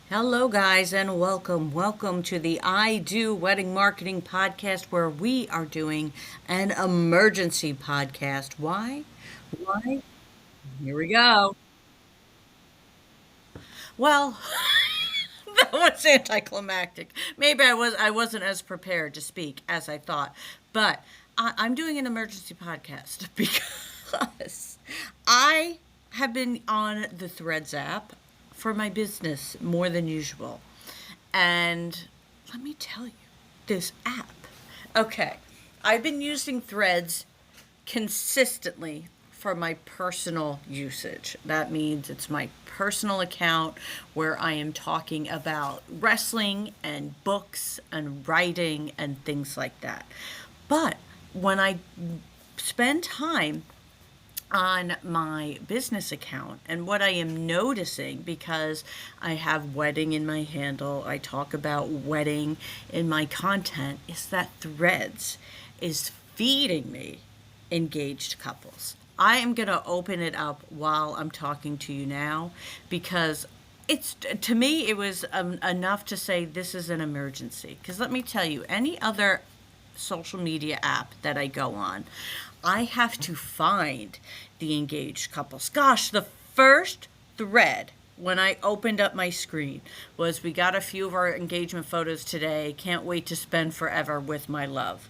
Hello, guys, and welcome. Welcome to the I Do Wedding Marketing Podcast, where we are doing an emergency podcast. Why? Why? Here we go. Well, that was anticlimactic. Maybe I wasn't as prepared to speak as I thought, but I'm doing an emergency podcast because I have been on the Threads app for my business more than usual. And let me tell you, this app. Okay, I've been using Threads consistently for my personal usage. That means it's my personal account where I am talking about wrestling and books and writing and things like that. But when I spend time on my business account, and what I am noticing, because I have wedding in my handle, I talk about wedding in my content, is that Threads is feeding me engaged couples. I am going to open it up while I'm talking to you now, because it's, to me, it was enough to say this is an emergency. Because let me tell you, any other social media app that I go on, I have to find the engaged couples. Gosh, the first thread when I opened up my screen was, we got a few of our engagement photos today. Can't wait to spend forever with my love.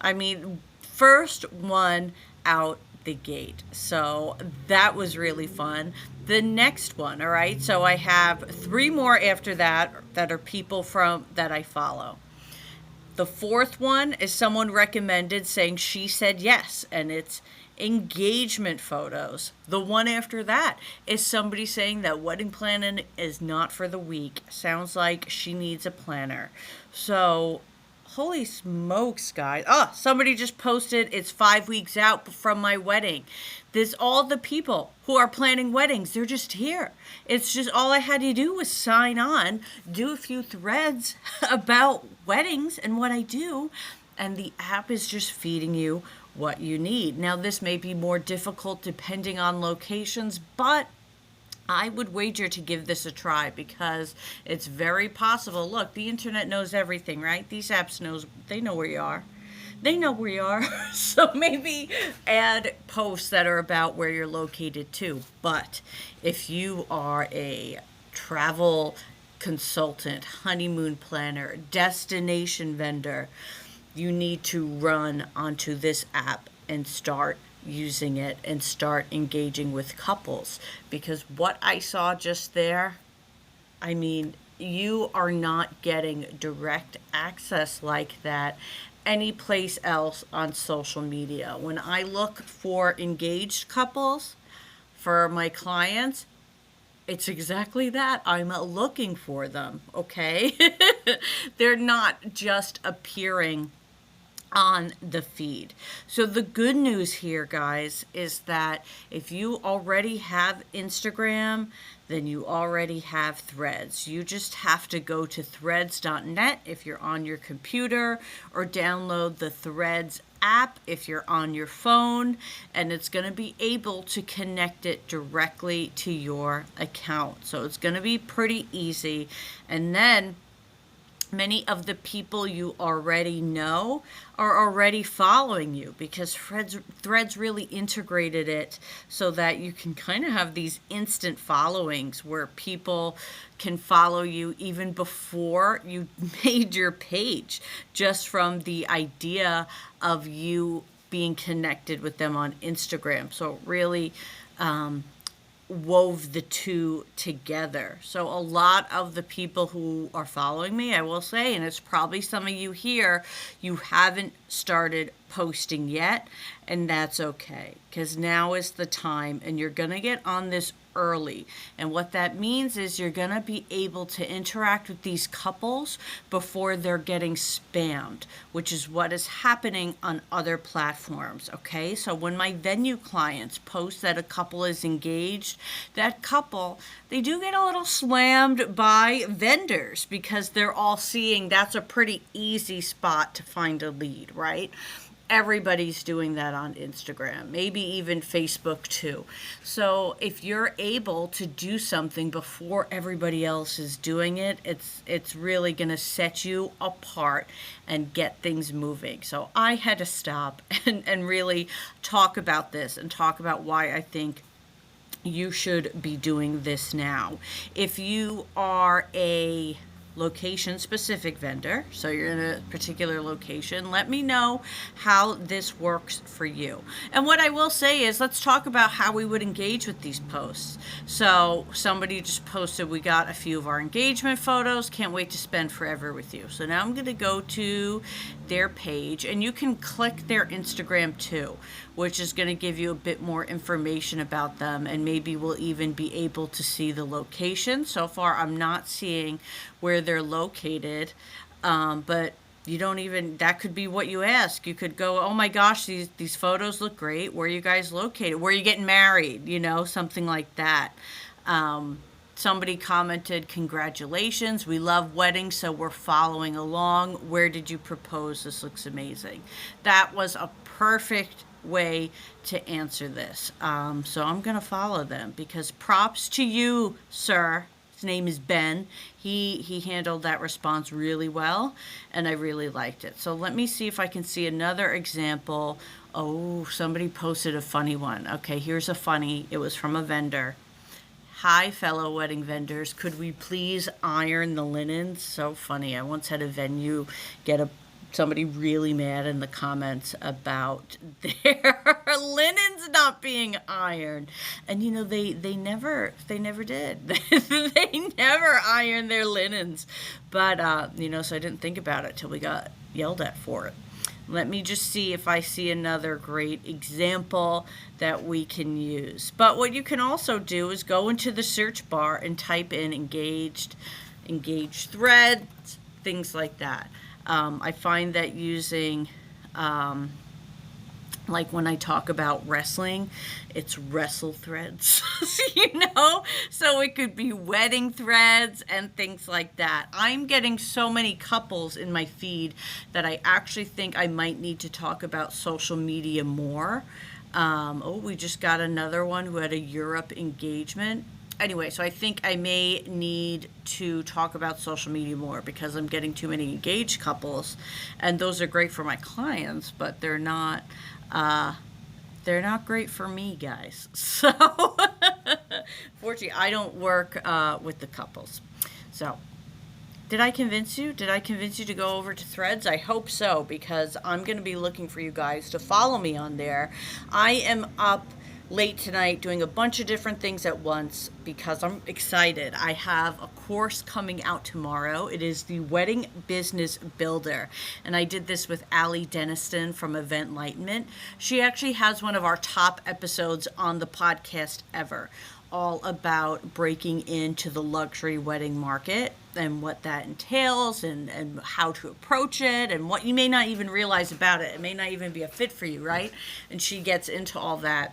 I mean, first one out the gate. So that was really fun. The next one, all right? So I have three more after that that are people from that I follow. The fourth one is someone recommended saying she said yes, and it's engagement photos. The one after that is somebody saying that wedding planning is not for the weak. Sounds like she needs a planner. So, holy smokes, guys. Oh, somebody just posted it's 5 weeks out from my wedding. There's all the people who are planning weddings. They're just here. It's just all I had to do was sign on, do a few threads about weddings and what I do, and the app is just feeding you what you need. Now, this may be more difficult depending on locations, but I would wager to give this a try, because it's very possible. Look, the internet knows everything, right? These apps they know where you are. They know where you are. So maybe add posts that are about where you're located too. But if you are a travel consultant, honeymoon planner, destination vendor, you need to run onto this app and start using it and start engaging with couples, because what I saw just there, I mean, you are not getting direct access like that any place else on social media. When I look for engaged couples for my clients, it's exactly that. I'm looking for them, okay? They're not just appearing on the feed. So the good news here, guys, is that if you already have Instagram, then you already have Threads. You just have to go to threads.net if you're on your computer, or download the Threads app if you're on your phone, and it's going to be able to connect it directly to your account. So it's going to be pretty easy. And then many of the people you already know are already following you, because Threads really integrated it so that you can kind of have these instant followings where people can follow you even before you made your page, just from the idea of you being connected with them on Instagram. So really, wove the two together. So a lot of the people who are following me, I will say, and it's probably some of you here, you haven't started posting yet, and that's okay, because now is the time, and you're going to get on this early. And what that means is you're going to be able to interact with these couples before they're getting spammed, which is what is happening on other platforms. Okay, so when my venue clients post that a couple is engaged, that couple, they do get a little slammed by vendors, because they're all seeing that's a pretty easy spot to find a lead, right? Everybody's doing that on Instagram, maybe even Facebook too. So if you're able to do something before everybody else is doing it, it's really going to set you apart and get things moving. So I had to stop and really talk about this and talk about why I think you should be doing this now. If you are a location specific vendor, so you're in a particular location, let me know how this works for you. And what I will say is, let's talk about how we would engage with these posts. So somebody just posted, we got a few of our engagement photos, can't wait to spend forever with you. So now I'm going to go to their page, and you can click their Instagram too, which is going to give you a bit more information about them, and maybe we'll even be able to see the location. So far I'm not seeing where they're located, but you don't even, that could be what you ask. You could go, oh my gosh, these photos look great, where are you guys located, where are you getting married, something like that. Somebody commented, congratulations, we love weddings, so we're following along. Where did you propose? This looks amazing. That was a perfect way to answer this. So I'm going to follow them, because props to you, sir. His name is Ben. He handled that response really well, and I really liked it. So let me see if I can see another example. Oh, somebody posted a funny one. Okay, here's a funny. It was from a vendor. Hi, fellow wedding vendors. Could we please iron the linens? So funny. I once had a venue get somebody really mad in the comments about their linens not being ironed, and they never did. They never ironed their linens, but so I didn't think about it till we got yelled at for it. Let me just see if I see another great example that we can use. But what you can also do is go into the search bar and type in engaged threads, things like that. I find that using, like when I talk about wrestling, it's wrestle threads, so it could be wedding threads and things like that. I'm getting so many couples in my feed that I actually think I might need to talk about social media more. We just got another one who had a Europe engagement. Anyway, so I think I may need to talk about social media more, because I'm getting too many engaged couples, and those are great for my clients, but they're not great for me, guys. So fortunately, I don't work with the couples. So did I convince you? Did I convince you to go over to Threads? I hope so, because I'm going to be looking for you guys to follow me on there. I am up late tonight doing a bunch of different things at once because I'm excited. I have a course coming out tomorrow. It is the Wedding Business Builder, and I did this with Allie Deniston from Event Enlightenment. She actually has one of our top episodes on the podcast ever, all about breaking into the luxury wedding market and what that entails, and how to approach it, and what you may not even realize about it. It may not even be a fit for you, right? And she gets into all that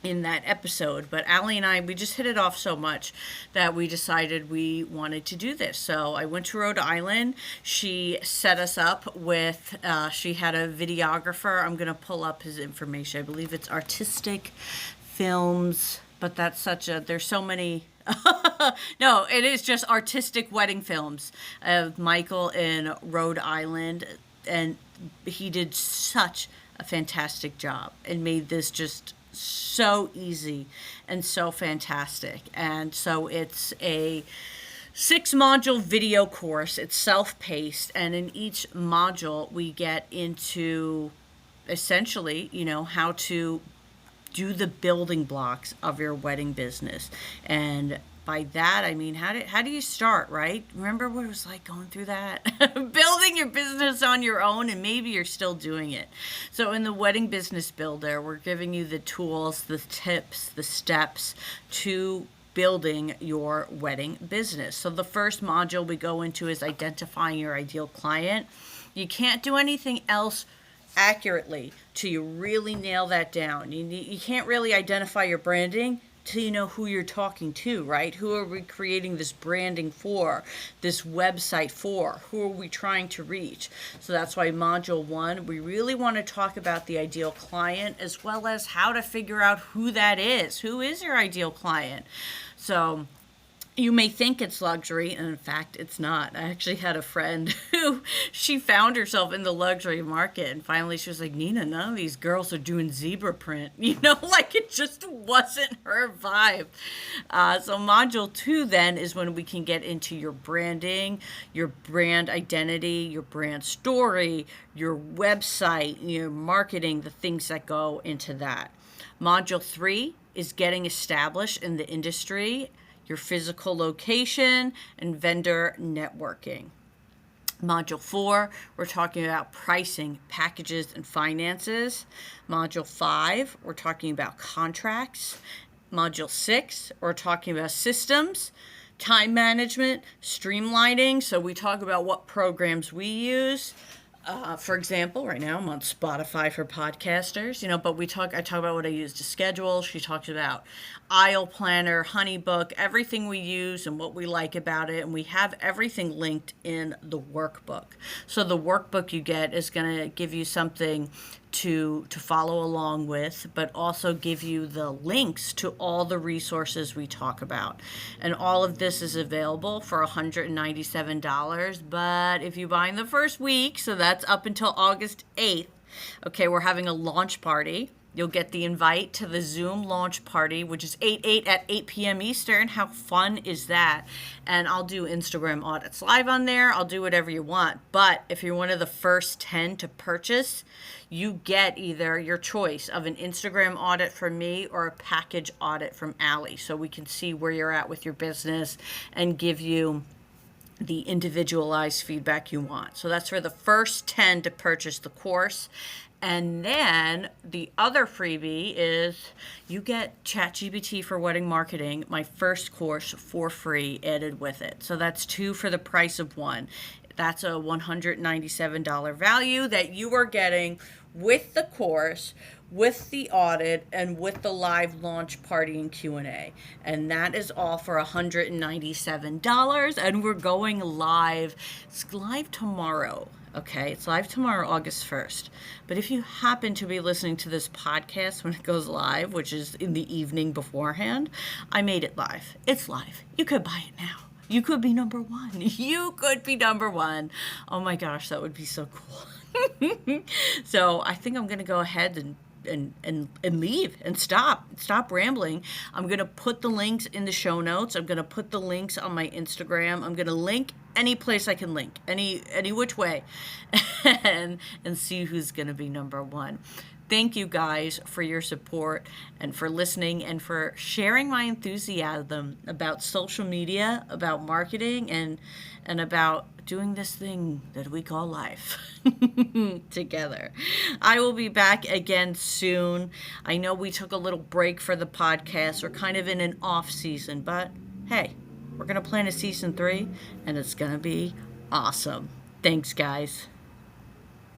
in that episode. But Allie and I, we just hit it off so much that we decided we wanted to do this. So I went to Rhode Island. She set us up with, she had a videographer. I'm going to pull up his information. I believe it's Artistic Films, but that's there's so many. No, it is just Artistic Wedding Films of Michael in Rhode Island. And he did such a fantastic job and made this just so easy and so fantastic. And so it's a 6-module video course. It's self-paced, and in each module we get into essentially, how to do the building blocks of your wedding business. And by that, I mean, how do you start, right? Remember what it was like going through that? Building your business on your own, and maybe you're still doing it. So in the Wedding Business Builder, we're giving you the tools, the tips, the steps to building your wedding business. So the first module we go into is identifying your ideal client. You can't do anything else accurately till you really nail that down. You can't really identify your branding to know who you're talking to, right? Who are we creating this branding for, this website for? Who are we trying to reach? So that's why module 1, we really want to talk about the ideal client as well as how to figure out who that is. Who is your ideal client? So you may think it's luxury, and in fact, it's not. I actually had a friend who she found herself in the luxury market, and finally she was like, Nina, none of these girls are doing zebra print. Like it just wasn't her vibe. So module 2 then is when we can get into your branding, your brand identity, your brand story, your website, your marketing, the things that go into that. Module 3 is getting established in the industry, your physical location, and vendor networking. Module 4, we're talking about pricing, packages, and finances. Module 5, we're talking about contracts. Module 6, we're talking about systems, time management, streamlining. So we talk about what programs we use. For example, right now I'm on Spotify for podcasters, but I talk about what I use to schedule. She talks about Aisle Planner, Honeybook, everything we use and what we like about it. And we have everything linked in the workbook. So the workbook you get is going to give you something to follow along with, but also give you the links to all the resources we talk about. And all of this is available for $197. But if you buy in the first week, so that's up until August 8th, okay, we're having a launch party. You'll get the invite to the Zoom launch party, which is 8/8 at 8 p.m. Eastern. How fun is that? And I'll do Instagram audits live on there. I'll do whatever you want. But if you're one of the first 10 to purchase, you get either your choice of an Instagram audit from me or a package audit from Allie. So we can see where you're at with your business and give you the individualized feedback you want. So that's for the first 10 to purchase the course. And then the other freebie is you get ChatGPT for wedding marketing, my first course for free added with it. So that's 2 for the price of 1. That's a $197 value that you are getting with the course, with the audit, and with the live launch party and Q&A. And that is all for $197. And we're going live. It's live tomorrow. Okay, it's live tomorrow, August 1st. But if you happen to be listening to this podcast when it goes live, which is in the evening beforehand, I made it live. It's live. You could buy it now. You could be number 1. You could be number 1. Oh my gosh, that would be so cool. So I think I'm going to go ahead and leave and stop rambling. I'm going to put the links in the show notes. I'm going to put the links on my Instagram. I'm going to link any place I can link, any which way, and see who's going to be number 1. Thank you guys for your support and for listening and for sharing my enthusiasm about social media, about marketing, and about doing this thing that we call life together. I will be back again soon. I know we took a little break for the podcast. We're kind of in an off season, but hey, we're going to plan a season 3 and it's going to be awesome. Thanks, guys.